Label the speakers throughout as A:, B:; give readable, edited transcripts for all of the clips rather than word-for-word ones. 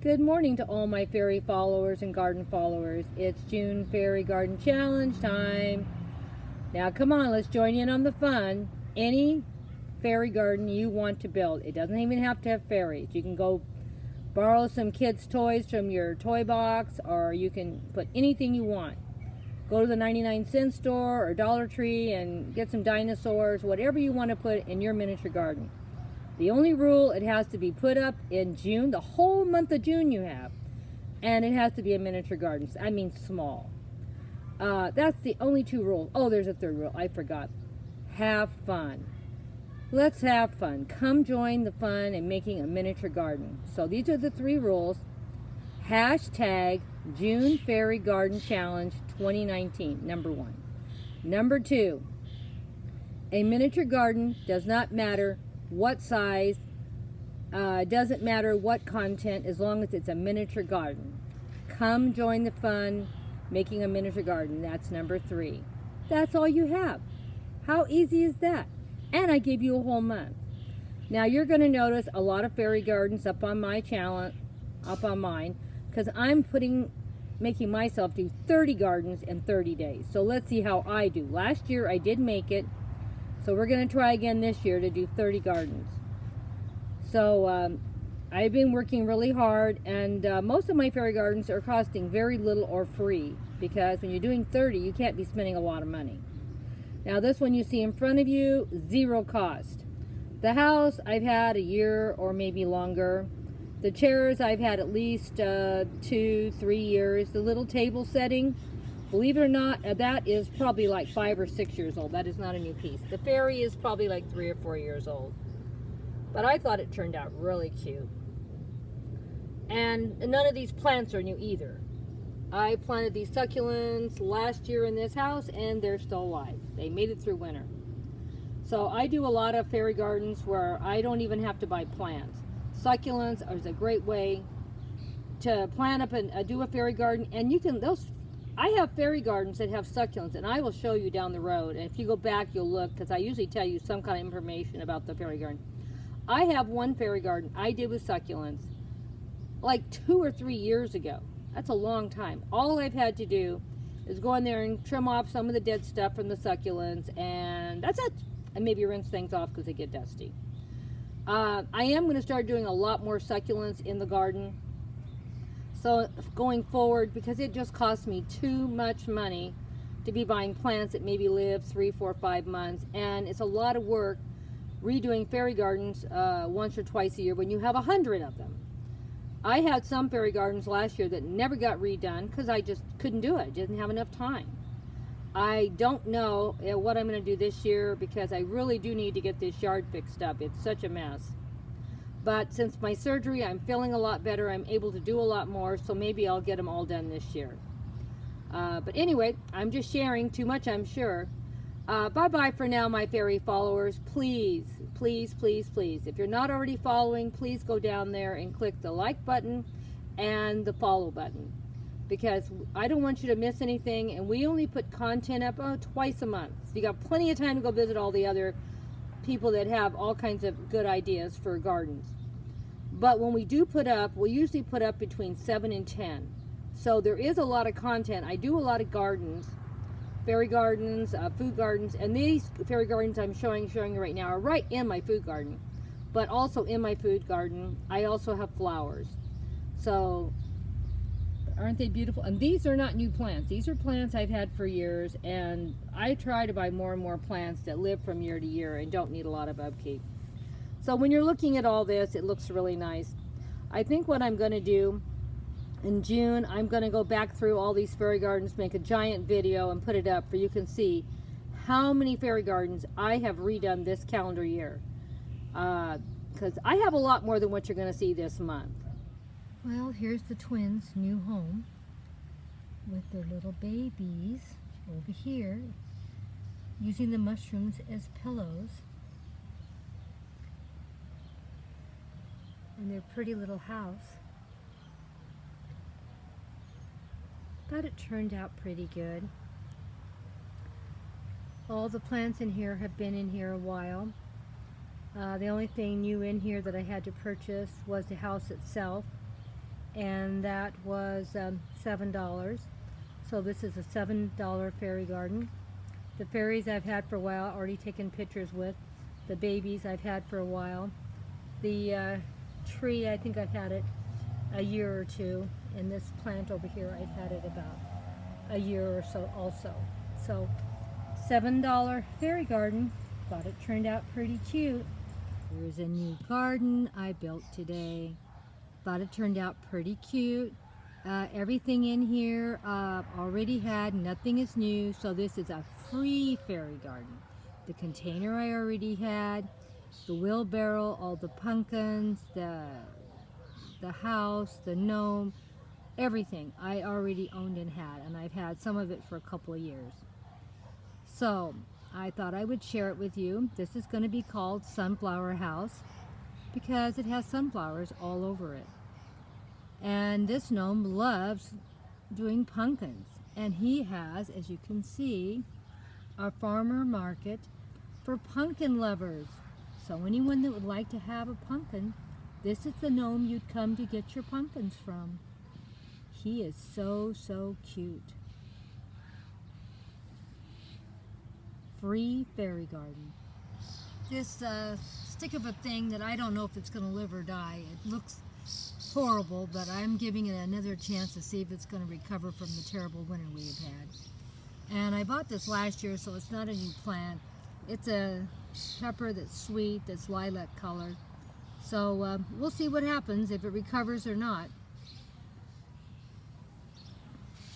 A: Good morning to all my fairy followers and garden followers. It's June Fairy Garden Challenge time. Now come on, let's join in on the fun. Any fairy garden you want to build. It doesn't even have to have fairies. You can go borrow some kids' toys from your toy box, or you can put anything you want. Go to the 99-cent store or Dollar Tree and get some dinosaurs, whatever you want to put in your miniature garden. The only rule, it has to be put up in June, the whole month of June you have. And it has to be a miniature garden, I mean small. That's the only two rules. Oh, there's a third rule, I forgot. Have fun. Let's have fun. Come join the fun in making a miniature garden. So these are the three rules. Hashtag June Fairy Garden Challenge 2019, number 1. Number 2, a miniature garden does not matter what size, doesn't matter what content, as long as it's a miniature garden. Come join the fun making a miniature garden. That's number 3. That's all you have. How easy is that? And I gave you a whole month. Now you're going to notice a lot of fairy gardens up on my channel, up on mine, because I'm making myself do 30 gardens in 30 days. So let's see how I do. Last year I did make it. So we're going to try again this year to do 30 gardens. So I've been working really hard, and most of my fairy gardens are costing very little or free, because when you're doing 30, you can't be spending a lot of money. Now this one you see in front of you, 0 cost. The house I've had a year or maybe longer. The chairs I've had at least 2-3 years. The little table setting, believe it or not, that is probably like 5 or 6 years old. That is not a new piece. The fairy is probably like 3 or 4 years old. But I thought it turned out really cute. And none of these plants are new either. I planted these succulents last year in this house, and they're still alive. They made it through winter. So I do a lot of fairy gardens where I don't even have to buy plants. Succulents is a great way to plant up and do a fairy garden. And you can, I have fairy gardens that have succulents, and I will show you down the road. And if you go back, you'll look, because I usually tell you some kind of information about the fairy garden. I have one fairy garden I did with succulents like 2 or 3 years ago. That's a long time. All I've had to do is go in there and trim off some of the dead stuff from the succulents, and that's it. And maybe rinse things off because they get dusty. I am going to start doing a lot more succulents in the garden. So going forward, because it just costs me too much money to be buying plants that maybe live 3, 4, 5 months, and it's a lot of work redoing fairy gardens once or twice a year when you have 100 of them. I had some fairy gardens last year that never got redone because I just couldn't do it. I didn't have enough time. I don't know what I'm going to do this year, because I really do need to get this yard fixed up. It's such a mess. But since my surgery, I'm feeling a lot better. I'm able to do a lot more, so maybe I'll get them all done this year. But anyway, I'm just sharing too much, I'm sure. Bye-bye for now, my fairy followers. Please, please, please, please, if you're not already following, please go down there and click the like button and the follow button, because I don't want you to miss anything, and we only put content up twice a month. So you got plenty of time to go visit all the other people that have all kinds of good ideas for gardens. But when we do put up, we usually put up between 7 and 10. So there is a lot of content. I do a lot of gardens, fairy gardens, food gardens, and these fairy gardens I'm showing you right now are right in my food garden. But also in my food garden, I also have flowers. So aren't they beautiful? And these are not new plants. These are plants I've had for years, and I try to buy more and more plants that live from year to year and don't need a lot of upkeep. So when you're looking at all this, it looks really nice. I think what I'm going to do in June, I'm going to go back through all these fairy gardens, make a giant video, and put it up, for you can see how many fairy gardens I have redone this calendar year. Because I have a lot more than what you're going to see this month. Well, here's the twins' new home with their little babies over here, using the mushrooms as pillows. And their pretty little house. Thought it turned out pretty good. All the plants in here have been in here a while. The only thing new in here that I had to purchase was the house itself. and that was $7. So this is a $7 fairy garden. The fairies I've had for a while, already taken pictures with. The babies I've had for a while. The tree, I think I've had it a year or two. And this plant over here, I've had it about a year or so also. So $7 fairy garden. Thought it turned out pretty cute. Here's a new garden I built today. Thought it turned out pretty cute. Everything in here already had, nothing is new, so this is a free fairy garden. The container I already had, the wheelbarrow, all the pumpkins, the house, the gnome, everything I already owned and had, and I've had some of it for a couple of years. So I thought I would share it with you. This is going to be called Sunflower House because it has sunflowers all over it. And this gnome loves doing pumpkins. And he has, as you can see, a farmer market for pumpkin lovers. So anyone that would like to have a pumpkin, this is the gnome you'd come to get your pumpkins from. He is so, so cute. Free fairy garden. This stick of a thing that I don't know if it's going to live or die. It looks horrible, but I'm giving it another chance to see if it's going to recover from the terrible winter we have had. And I bought this last year, so it's not a new plant. It's a pepper that's sweet, that's lilac color. So we'll see what happens, if it recovers or not.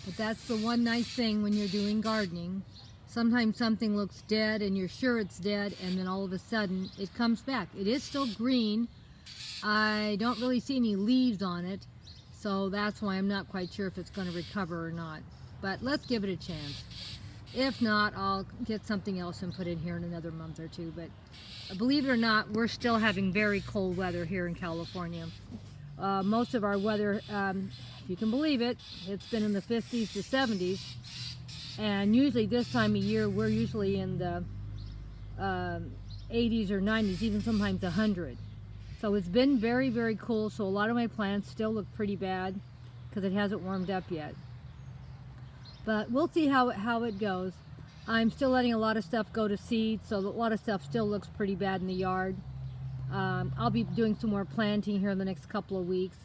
A: But that's the one nice thing when you're doing gardening. Sometimes something looks dead and you're sure it's dead, and then all of a sudden it comes back. It is still green. I don't really see any leaves on it, so that's why I'm not quite sure if it's going to recover or not. But let's give it a chance. If not, I'll get something else and put it in here in another month or two. But believe it or not, we're still having very cold weather here in California. Most of our weather, if you can believe it, it's been in the 50s to 70s. And usually this time of year, we're usually in the 80s or 90s, even sometimes 100. So it's been very, very cool. So a lot of my plants still look pretty bad because it hasn't warmed up yet. But we'll see how it goes. I'm still letting a lot of stuff go to seed, so a lot of stuff still looks pretty bad in the yard. I'll be doing some more planting here in the next couple of weeks.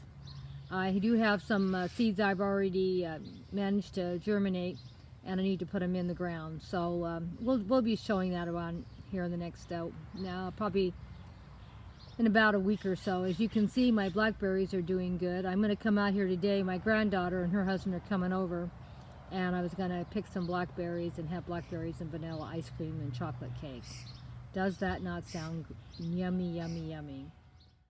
A: I do have some seeds I've already managed to germinate, and I need to put them in the ground. So we'll be showing that around here in the next, probably in about a week or so. As you can see, my blackberries are doing good. I'm going to come out here today. My granddaughter and her husband are coming over, and I was going to pick some blackberries and have blackberries and vanilla ice cream and chocolate cake. Does that not sound yummy, yummy, yummy?